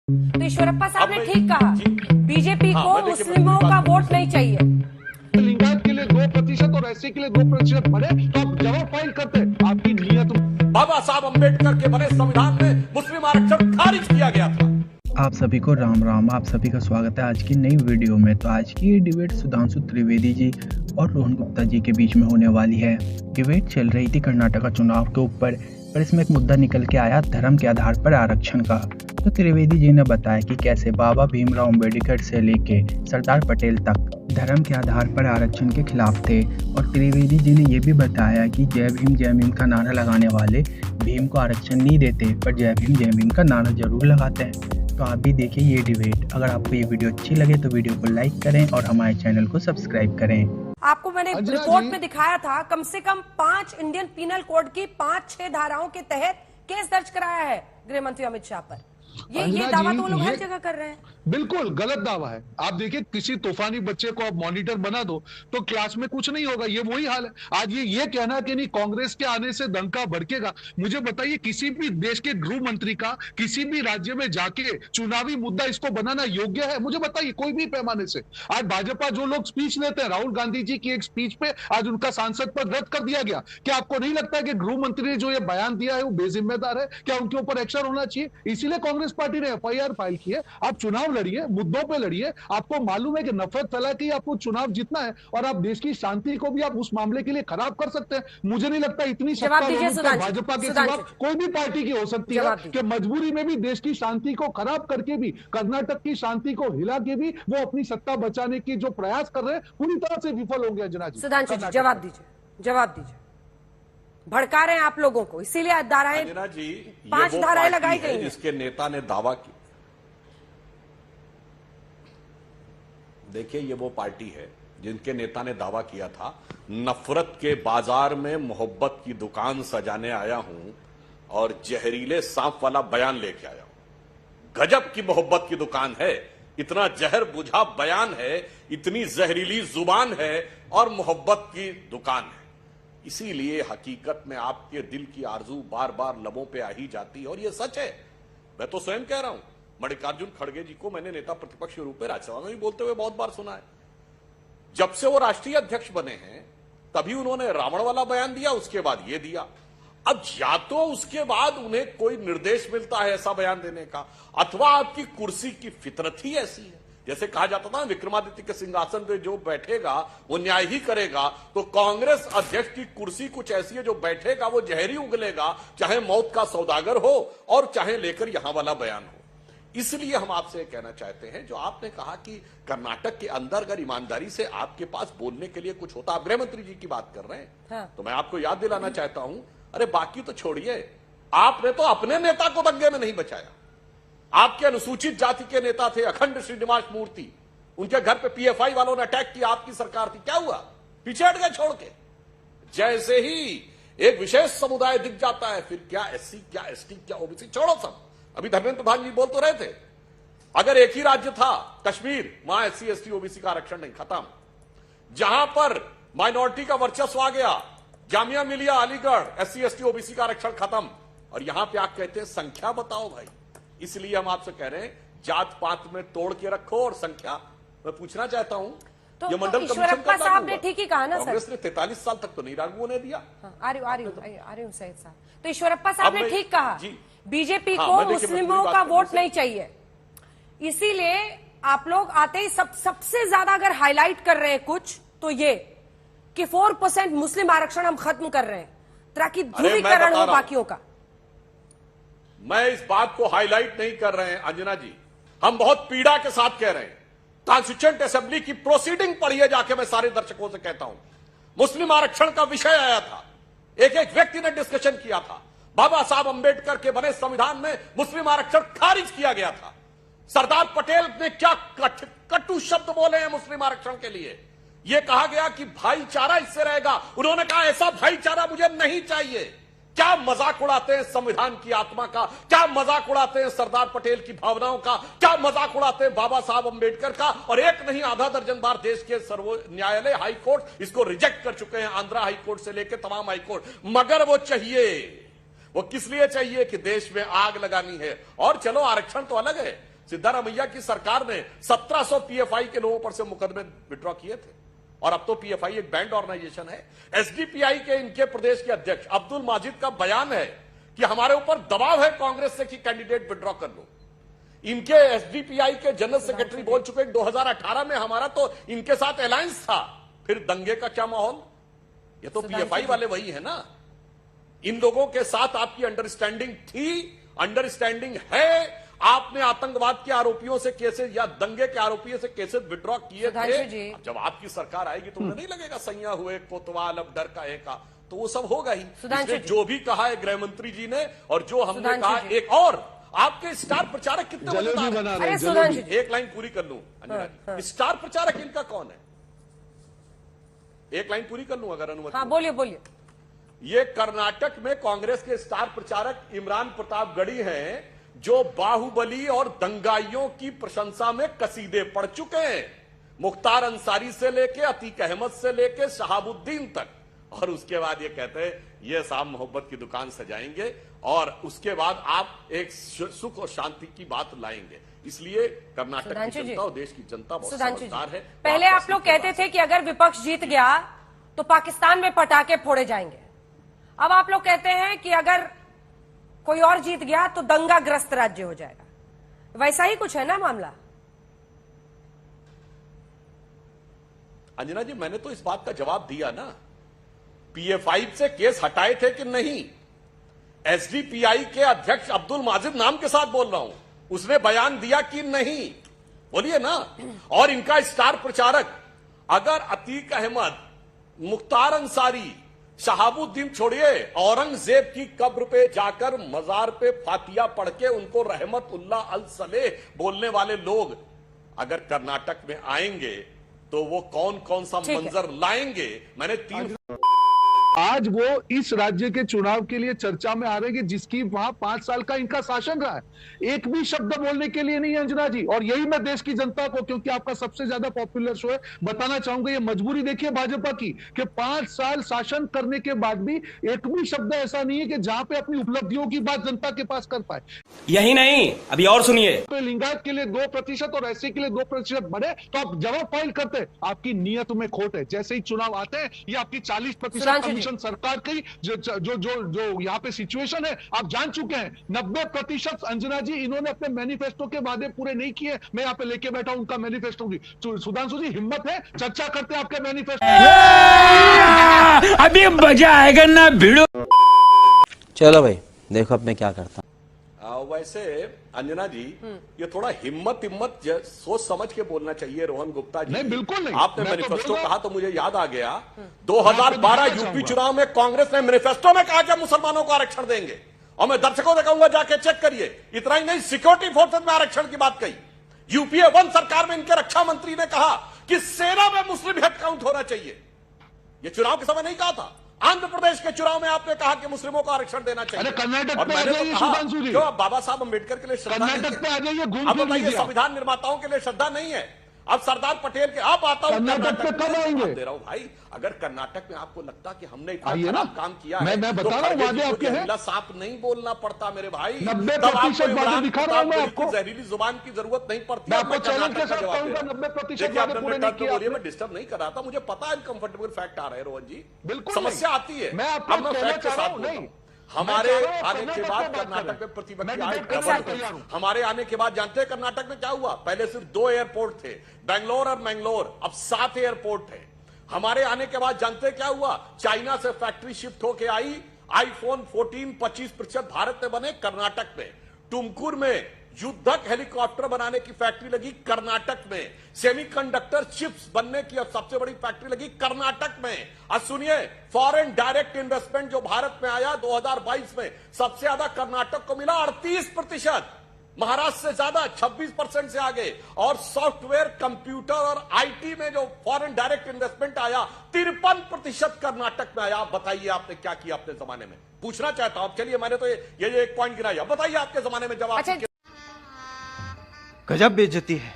तो ईश्वरप्पा साहब ने ठीक कहा, बीजेपी को मुस्लिमों का वोट नहीं चाहिए। लिंगायत के लिए 2% और एससी के लिए 2% बढ़े तो आप जवाब फाइल करते। आपकी नीयत। बाबा साहब अम्बेडकर के बने संविधान में मुस्लिम आरक्षण खारिज किया गया था। आप सभी को राम राम। आप सभी का स्वागत है आज की नई वीडियो में। तो आज की ये डिबेट सुधांशु त्रिवेदी जी और रोहन गुप्ता जी के बीच में होने वाली है। डिबेट चल रही थी कर्नाटका चुनाव के ऊपर, पर इसमें एक मुद्दा निकल के आया धर्म के आधार पर आरक्षण का। तो त्रिवेदी जी ने बताया कि कैसे बाबा भीमराव अम्बेडकर से लेके सरदार पटेल तक धर्म के आधार पर आरक्षण के खिलाफ थे। और त्रिवेदी जी ने यह भी बताया कि जय भीम का नारा लगाने वाले भीम को आरक्षण नहीं देते, पर जय भीम का नारा जरूर लगाते हैं। तो आप भी देखिए ये डिबेट। अगर आपको ये वीडियो अच्छी लगे तो वीडियो को लाइक करें और हमारे चैनल को सब्सक्राइब करें। आपको मैंने रिपोर्ट में दिखाया था, कम से कम 5 इंडियन पीनल कोड की 5-6 धाराओं के तहत केस दर्ज कराया है गृह मंत्री अमित शाह पर। ये दावा तो वो लोग हर जगह कर रहे हैं। बिल्कुल गलत दावा है। आप देखिए, किसी तूफानी बच्चे को आप मॉनिटर बना दो तो क्लास में कुछ नहीं होगा। ये वही हाल है आज। ये कहना कि नहीं कांग्रेस के आने से दंगा भड़केगा, मुझे बताइए किसी भी देश के गृह मंत्री का किसी भी राज्य में जाके चुनावी मुद्दा इसको बनाना योग्य है? मुझे बताइए कोई भी पैमाने से। आज भाजपा जो लोग स्पीच लेते हैं, राहुल गांधी जी की एक स्पीच पे आज उनका सांसद पद रद्द कर दिया गया। क्या आपको नहीं लगता है कि गृह मंत्री ने जो ये बयान दिया है वो बेजिम्मेदार है? क्या उनके ऊपर एक्शन होना चाहिए? इसीलिए कांग्रेस पार्टी ने एफआईआर फाइल की है। आप चुनाव लड़िए, मुद्दों पे लड़िए। आपको मालूम है कि नफरत फैला के आपको चुनाव जीतना है और आप देश की शांति को भी आप उस मामले के लिए खराब कर सकते हैं। मुझे नहीं लगता इतनी सत्ता भाजपा के सिवा कोई भी पार्टी की हो सकती है कि मजबूरी में भी देश की शांति को खराब करके भी, कर्नाटक की शांति को हिला के भी वो अपनी सत्ता बचाने की जो प्रयास कर रहे हैं पूरी तरह से विफल हो गया। अंजना जी, सुधांशु जी जवाब दीजिए। भड़का रहे हैं आप लोगों को, इसीलिए धाराएं 5 धाराएं लगाई गई। जिसके नेता ने दावा किया, देखिए ये वो पार्टी है जिनके नेता ने दावा किया था नफरत के बाजार में मोहब्बत की दुकान सजाने आया हूं और जहरीले सांप वाला बयान लेके आया हूं। गजब की मोहब्बत की दुकान है, इतना जहर बुझा बयान है, इतनी जहरीली जुबान है और मोहब्बत की दुकान है। इसीलिए हकीकत में आपके दिल की आरजू बार बार लबों पे आ ही जाती है और यह सच है। मैं तो स्वयं कह रहा हूं, मल्लिकार्जुन खड़गे जी को मैंने नेता प्रतिपक्ष के रूप में राज्यसभा में भी बोलते हुए बहुत बार सुना है। जब से वो राष्ट्रीय अध्यक्ष बने हैं तभी उन्होंने रावण वाला बयान दिया, उसके बाद ये दिया। अब या तो उसके बाद उन्हें कोई निर्देश मिलता है ऐसा बयान देने का, अथवा आपकी कुर्सी की फितरत ही ऐसी है। जैसे कहा जाता था विक्रमादित्य के सिंहासन पे जो बैठेगा वो न्याय ही करेगा, तो कांग्रेस अध्यक्ष की कुर्सी कुछ ऐसी है जो बैठेगा वो जहरी उगलेगा, चाहे मौत का सौदागर हो और चाहे लेकर यहां वाला बयान हो। इसलिए हम आपसे कहना चाहते हैं, जो आपने कहा कि कर्नाटक के अंदर अगर ईमानदारी से आपके पास बोलने के लिए कुछ होता, आप गृह मंत्री जी की बात कर रहे हैं, हाँ। तो मैं आपको याद दिलाना चाहता हूं, अरे बाकी तो छोड़िए, आपने तो अपने नेता को दंगे में नहीं बचाया। आपके अनुसूचित जाति के नेता थे अखंड श्रीनिवास मूर्ति, उनके घर पे पीएफआई वालों ने अटैक किया, आपकी सरकार थी, क्या हुआ? पीछे हट गए छोड़ के। जैसे ही एक विशेष समुदाय दिख जाता है फिर क्या एससी, क्या एसटी, क्या ओबीसी, छोड़ो सब। अभी धर्मेंद्र प्रधान जी बोल तो रहे थे, अगर एक ही राज्य था कश्मीर, वहां एससी एसटी ओबीसी का आरक्षण नहीं, खत्म। जहां पर माइनॉरिटी का वर्चस्व आ गया, Jamia Millia Aligarh, SC ST OBC का आरक्षण खत्म। और यहां पे आप कहते हैं संख्या बताओ भाई। इसलिए हम आपसे कह रहे हैं जात पात में तोड़ के रखो और संख्या। मैं पूछना चाहता हूं, ये मंडल ईश्वरप्पा साहब ने ठीक ही कहा ना सर, कांग्रेस ने 43 साल तक तो नहीं लागू होने दिया। आ रही हूं सही साहब। तो ईश्वरप्पा साहब ने ठीक कहा, बीजेपी को मुस्लिमों का वोट नहीं चाहिए। इसीलिए आप लोग आते ही सबसे ज्यादा अगर हाईलाइट कर रहे हैं कुछ तो ये कि 4% मुस्लिम आरक्षण हम खत्म कर रहे हैं ताकि ध्रुवीकरण हो बाकियों का। मैं इस बात को हाईलाइट नहीं कर रहे हैं अंजना जी, हम बहुत पीड़ा के साथ कह रहे हैं। कॉन्स्टिट्यूएंट असेंबली की प्रोसीडिंग पढ़िए जाके, मैं सारे दर्शकों से कहता हूं। मुस्लिम आरक्षण का विषय आया था, एक एक व्यक्ति ने डिस्कशन किया था। बाबा साहब अम्बेडकर के बने संविधान में मुस्लिम आरक्षण खारिज किया गया था। सरदार पटेल ने क्या कटु शब्द बोले हैं मुस्लिम आरक्षण के लिए। यह कहा गया कि भाईचारा इससे रहेगा, उन्होंने कहा ऐसा भाईचारा मुझे नहीं चाहिए। क्या मजाक उड़ाते हैं संविधान की आत्मा का, क्या मजाक उड़ाते हैं सरदार पटेल की भावनाओं का, क्या मजाक उड़ाते हैं बाबा साहब अम्बेडकर का। और एक नहीं आधा दर्जन बार देश के सर्वोच्च न्यायालय हाई कोर्ट इसको रिजेक्ट कर चुके हैं, आंध्रा हाई कोर्ट से लेकर तमाम हाई कोर्ट। मगर वो चाहिए, वो किस लिए चाहिए कि देश में आग लगानी है। और चलो आरक्षण तो अलग है, सिद्धारमैया की सरकार ने 1700 पीएफआई के लोगों पर से मुकदमे विड्रॉ किए थे और अब तो पीएफआई एक बैंड ऑर्गेनाइजेशन है। एसडीपीआई के इनके प्रदेश के अध्यक्ष अब्दुल माजिद का बयान है कि हमारे ऊपर दबाव है कांग्रेस से कि कैंडिडेट विड्रॉ कर लो। इनके एसडीपीआई के जनरल सेक्रेटरी बोल चुके 2018 में हमारा तो इनके साथ अलायंस था, फिर दंगे का क्या माहौल? ये तो पीएफआई वाले वही है ना। इन लोगों के साथ आपकी अंडरस्टैंडिंग थी, अंडरस्टैंडिंग है। आपने आतंकवाद के आरोपियों से केसेस या दंगे के आरोपियों से केसेस विड्रॉ किए थे। जब आपकी सरकार आएगी तो उन्हें नहीं लगेगा सैया हुए कोतवाल अब डर का है का, तो वो सब होगा ही। जो भी कहा है गृह मंत्री जी ने और जो हमने कहा, एक और आपके स्टार प्रचारक कितने मजेदार हैं। एक लाइन पूरी कर लूं अंजना जी, स्टार प्रचारक इनका कौन है? एक लाइन पूरी कर लूं अगर अनुमति। हाँ बोलिए बोलिए। ये कर्नाटक में कांग्रेस के स्टार प्रचारक इमरान प्रतापगढ़ी हैं, जो बाहुबली और दंगाइयों की प्रशंसा में कसीदे पढ़ चुके हैं, मुख्तार अंसारी से लेके अतीक अहमद से लेके शहाबुद्दीन तक। और उसके बाद ये कहते हैं ये साहब मोहब्बत की दुकान सजाएंगे और उसके बाद आप एक सुख और शांति की बात लाएंगे। इसलिए कर्नाटक की जनता और देश की जनता बहुत समझदार है। पहले आप लोग कहते थे कि अगर विपक्ष जीत गया तो पाकिस्तान में पटाखे फोड़े जाएंगे, अब आप लोग कहते हैं कि अगर कोई और जीत गया तो दंगाग्रस्त राज्य हो जाएगा। वैसा ही कुछ है ना मामला? अंजना जी, मैंने तो इस बात का जवाब दिया ना। पीएफआई से केस हटाए थे कि नहीं? एसडीपीआई के अध्यक्ष अब्दुल माजिद नाम के साथ बोल रहा हूं, उसने बयान दिया कि नहीं? बोलिए ना। और इनका स्टार प्रचारक अगर अतीक अहमद, मुख्तार अंसारी, शहाबुद्दीन छोड़िए, औरंगजेब की कब्र पे जाकर मजार पे फातिया पढ़ के उनको रहमतुल्लाह अल सलेह बोलने वाले लोग अगर कर्नाटक में आएंगे तो वो कौन कौन सा मंजर लाएंगे? मैंने 3 आज वो इस राज्य के चुनाव के लिए चर्चा में आ रहे हैं जिसकी वहां 5 साल का इनका शासन रहा है। एक भी शब्द बोलने के लिए नहीं है अंजना जी। और यही मैं देश की जनता को, क्योंकि आपका सबसे ज्यादा पॉपुलर शो है, बताना चाहूंगा। ये मजबूरी देखिए भाजपा की कि 5 साल शासन करने के बाद भी एक भी शब्द ऐसा नहीं है कि जहां पे अपनी उपलब्धियों की बात जनता के पास कर पाए। यही नहीं, अभी और सुनिए। तो लिंगायत के लिए 2% और ऐसे के लिए 2% बढ़े तो आप जवाब फाइल करते। आपकी नीयत में खोट है। जैसे ही चुनाव आते हैं ये आपकी 40% कमीशन सरकार की जो यहाँ पे सिचुएशन है आप जान चुके हैं। 90% अंजना जी इन्होंने अपने मैनिफेस्टो के वादे पूरे नहीं किए। मैं यहाँ पे लेके बैठा हूं उनका मैनिफेस्टो की। सुधांशु जी, हिम्मत है चर्चा करते हैं आपके मैनिफेस्टो। अभी मजा आएगा ना भिड़ो। चलो भाई देखो अब मैं क्या करता हूँ। वैसे अंजना जी, ये थोड़ा हिम्मत सोच समझ के बोलना चाहिए रोहन गुप्ता जी। नहीं, बिल्कुल नहीं। आपने मैनिफेस्टो कहा तो मुझे याद आ गया 2012 यूपी चुनाव में कांग्रेस ने मैनिफेस्टो में कहा कि मुसलमानों को आरक्षण देंगे। और मैं दर्शकों से कहूंगा जाके चेक करिए। इतना ही नहीं, सिक्योरिटी फोर्सेज में आरक्षण की बात कही। यूपीए 1 सरकार में इनके रक्षा मंत्री ने कहा कि सेना में मुस्लिम हेड काउंट होना चाहिए। ये चुनाव के समय नहीं कहा था। आंध्र प्रदेश के चुनाव में आपने कहा कि मुस्लिमों को आरक्षण देना चाहिए। अरे कर्नाटक में आ जाइए सुधांशु जी। क्यों बाबा साहब अम्बेडकर के लिए श्रद्धा नहीं है? कर्नाटक में आ जाइए, घूम अब बताइए संविधान निर्माताओं के लिए श्रद्धा नहीं है? अब सरदार पटेल के आप आता हूं कर्नाटक में कब आएंगे? दे रहा हूं भाई। अगर कर्नाटक में आपको लगता कि हमने इतना आइए ना, खराब काम किया मैं बता रहा हूं वादे आपके हैं। सांप नहीं बोलना पड़ता मेरे भाई। 90% वादे दिखा रहा हूं मैं आपको। जहरीली जुबान की जरूरत नहीं पड़ती। मैं आपको चैलेंज के साथ कहूंगा 90% वादे पूरे नहीं किए आपने। मैं डिस्टर्ब नहीं कर रहा था, मुझे पता है अनकंफर्टेबल फैक्ट आ रहे हैं रोहन जी। बिल्कुल समस्या आती है। मैं आपको कहना चाह रहा हूं। नहीं, हमारे आने के बाद कर्नाटक में प्रतिपक्ष आए। हमारे आने के बाद जानते हैं कर्नाटक में क्या हुआ? पहले सिर्फ 2 एयरपोर्ट थे, बेंगलोर और मैंगलोर, अब 7 एयरपोर्ट थे। हमारे आने के बाद जानते हैं क्या हुआ? चाइना से फैक्ट्री शिफ्ट होके आई। आईफोन 14 25% भारत में बने कर्नाटक में। टुमकुर में युद्धक हेलीकॉप्टर बनाने की फैक्ट्री लगी कर्नाटक में। सेमीकंडक्टर चिप्स बनने की सबसे बड़ी फैक्ट्री लगी कर्नाटक में। अब सुनिए, फॉरेन डायरेक्ट इन्वेस्टमेंट जो भारत में आया 2022 में सबसे ज्यादा कर्नाटक को मिला 38%, महाराष्ट्र से ज्यादा 26% से आगे। और सॉफ्टवेयर, कंप्यूटर और आईटी में जो फॉरेन डायरेक्ट इन्वेस्टमेंट आया 53% कर्नाटक में आया। आप बताइए आपने क्या किया अपने जमाने में? पूछना चाहता हूं। चलिए मैंने तो ये एक पॉइंट गिनाया, बताइए आपके जमाने में जब आप गजब बेइज्जती है।